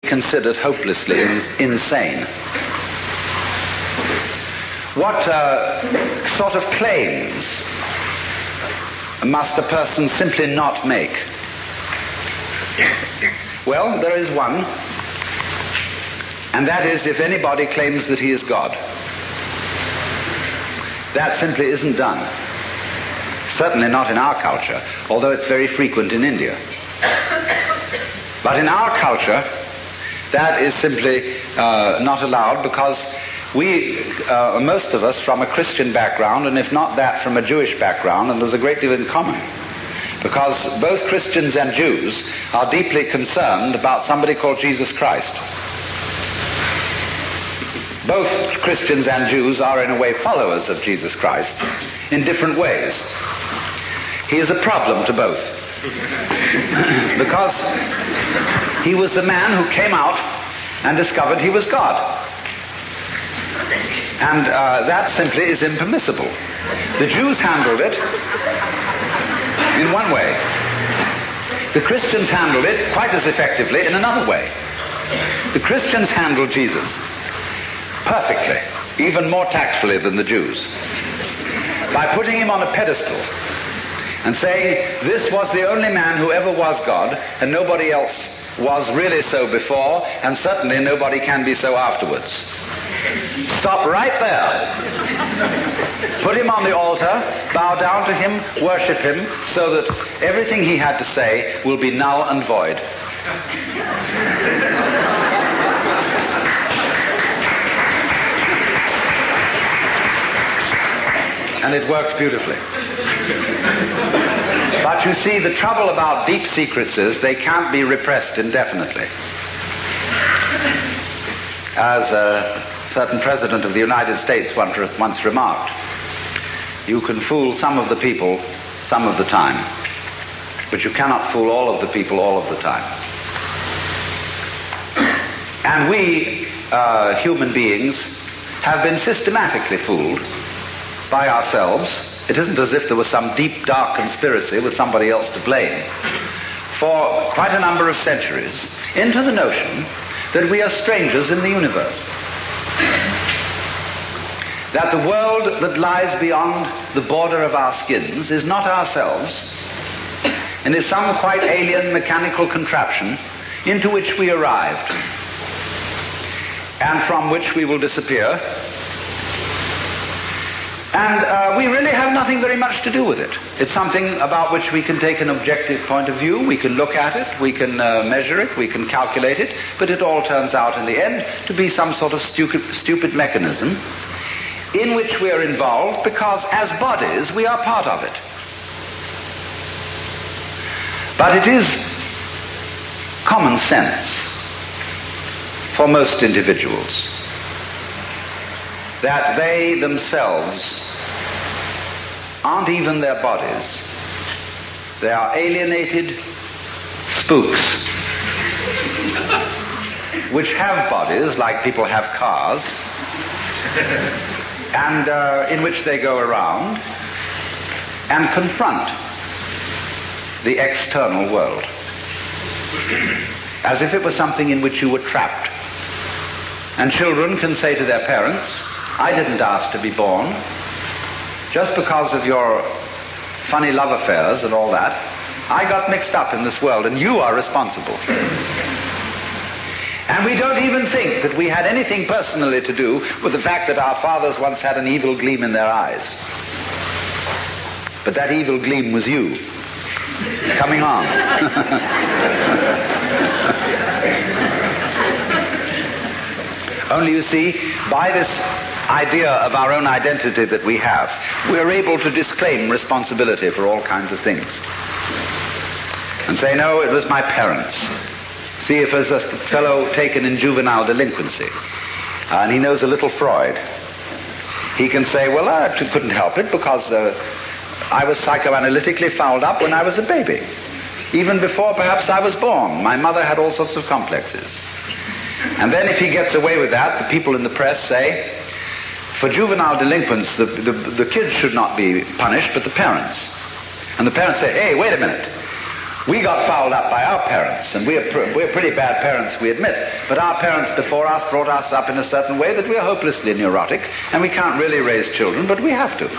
considered hopelessly insane. What sort of claims must a person simply not make? Well, there is one, and that is if anybody claims that he is God. That simply isn't done. Certainly not in our culture, although it's very frequent in India. But in our culture, that is simply not allowed, because we, most of us, from a Christian background, and if not that, from a Jewish background, and there's a great deal in common. Because both Christians and Jews are deeply concerned about somebody called Jesus Christ. Both Christians and Jews are in a way followers of Jesus Christ in different ways. He is a problem to both. Because he was the man who came out and discovered he was God. And that simply is impermissible. The Jews handled it in one way. The Christians handled it quite as effectively in another way. The Christians handled Jesus perfectly, even more tactfully than the Jews, by putting him on a pedestal and saying this was the only man who ever was God, and nobody else was really so before, and certainly nobody can be so afterwards. Stop right there. Put him on the altar, bow down to him, worship him, so that everything he had to say will be null and void. And it worked beautifully. But you see, the trouble about deep secrets is they can't be repressed indefinitely. As a certain president of the United States once remarked, you can fool some of the people some of the time, but you cannot fool all of the people all of the time. And we, human beings, have been systematically fooled by ourselves. It isn't as if there was some deep, dark conspiracy with somebody else to blame, for quite a number of centuries, into the notion that we are strangers in the universe. That the world that lies beyond the border of our skins is not ourselves, and is some quite alien mechanical contraption into which we arrived, and from which we will disappear. And we really have nothing very much to do with it. It's something about which we can take an objective point of view, we can look at it, we can measure it, we can calculate it, but it all turns out in the end to be some sort of stupid mechanism in which we are involved because as bodies we are part of it. But it is common sense for most individuals that they themselves aren't even their bodies. They are alienated spooks which have bodies, like people have cars, and in which they go around and confront the external world as if it was something in which you were trapped. And children can say to their parents, I didn't ask to be born. Just because of your funny love affairs and all that, I got mixed up in this world, and you are responsible. And we don't even think that we had anything personally to do with the fact that our fathers once had an evil gleam in their eyes. But that evil gleam was you, coming on. Only you see, by this idea of our own identity that we have, we're able to disclaim responsibility for all kinds of things. And say, no, it was my parents. See, if there's a fellow taken in juvenile delinquency, and he knows a little Freud, he can say, well, I couldn't help it because I was psychoanalytically fouled up when I was a baby. Even before perhaps I was born, my mother had all sorts of complexes. And then if he gets away with that, the people in the press say, for juvenile delinquents, the kids should not be punished, but the parents. And the parents say, hey, wait a minute. We got fouled up by our parents, and we're pretty bad parents, we admit, but our parents before us brought us up in a certain way that we're hopelessly neurotic, and we can't really raise children, but we have to.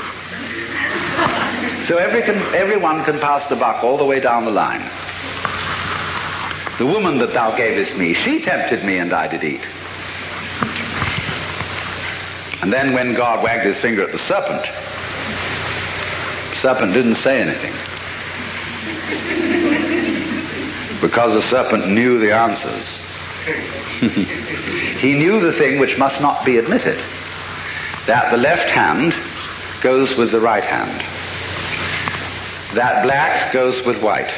So everyone can pass the buck all the way down the line. The woman that thou gavest me, she tempted me, and I did eat. And then when God wagged his finger at the serpent didn't say anything. Because the serpent knew the answers. He knew the thing which must not be admitted, that the left hand goes with the right hand, that black goes with white,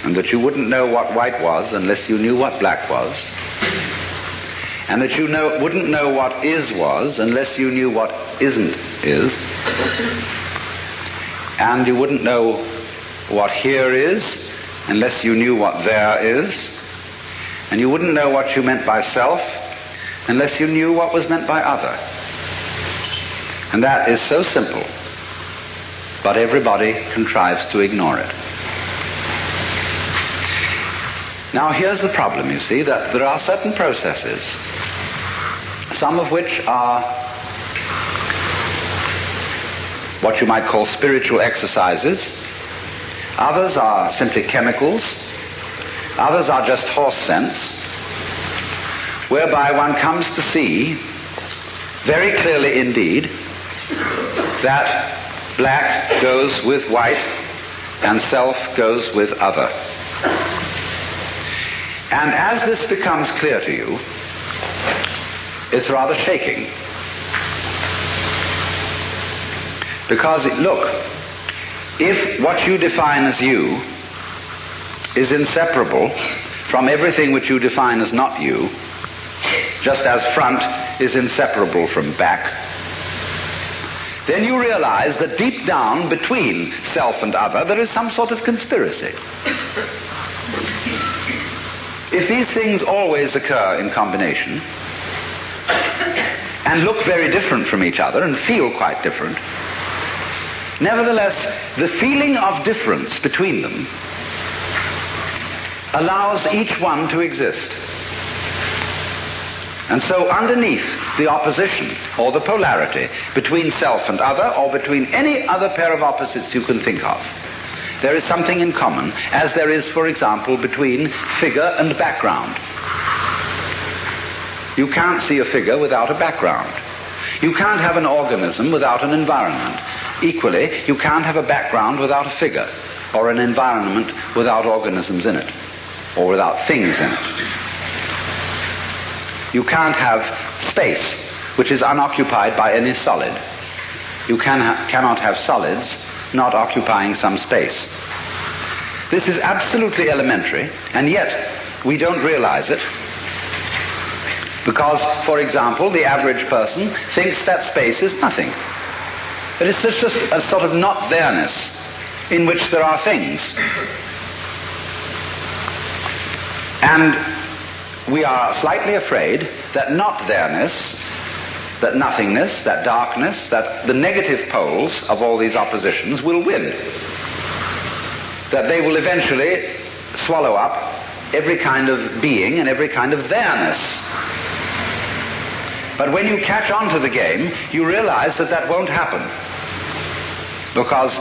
and that you wouldn't know what white was unless you knew what black was, and that you wouldn't know what is was unless you knew what isn't is, and you wouldn't know what here is unless you knew what there is, and you wouldn't know what you meant by self unless you knew what was meant by other. And that is so simple, but everybody contrives to ignore it. Now here's the problem, you see, that there are certain processes, some of which are what you might call spiritual exercises, others are simply chemicals, others are just horse sense, whereby one comes to see very clearly indeed that black goes with white and self goes with other. And as this becomes clear to you, it's rather shaking. Because, look, if what you define as you is inseparable from everything which you define as not you, just as front is inseparable from back, then you realize that deep down between self and other there is some sort of conspiracy. If these things always occur in combination and look very different from each other and feel quite different, nevertheless, the feeling of difference between them allows each one to exist. And so underneath the opposition or the polarity between self and other, or between any other pair of opposites you can think of, there is something in common, as there is, for example, between figure and background. You can't see a figure without a background. You can't have an organism without an environment. Equally, you can't have a background without a figure, or an environment without organisms in it, or without things in it. You can't have space which is unoccupied by any solid. You cannot have solids not occupying some space. This is absolutely elementary, and yet we don't realize it, because, for example, the average person thinks that space is nothing. That it's just a sort of not there-ness in which there are things. And we are slightly afraid that not there-ness, that nothingness, that darkness, that the negative poles of all these oppositions will win. That they will eventually swallow up every kind of being and every kind of there-ness. But when you catch on to the game, you realize that that won't happen. Because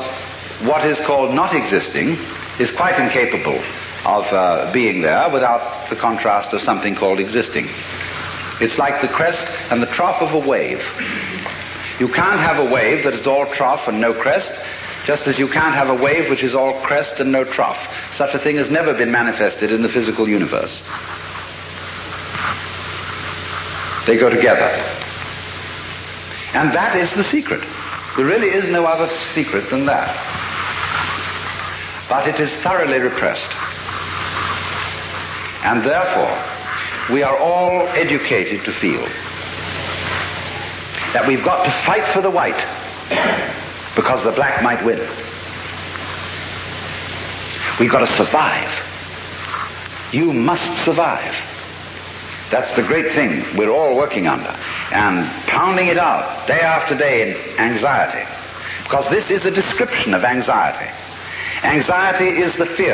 what is called not existing is quite incapable of being there without the contrast of something called existing. It's like the crest and the trough of a wave. You can't have a wave that is all trough and no crest, just as you can't have a wave which is all crest and no trough. Such a thing has never been manifested in the physical universe. They go together. And that is the secret. There really is no other secret than that. But it is thoroughly repressed. And therefore, we are all educated to feel that we've got to fight for the white because the black might win. We've got to survive. You must survive. That's the great thing we're all working under, and pounding it out day after day in anxiety, because this is a description of anxiety. Anxiety is the fear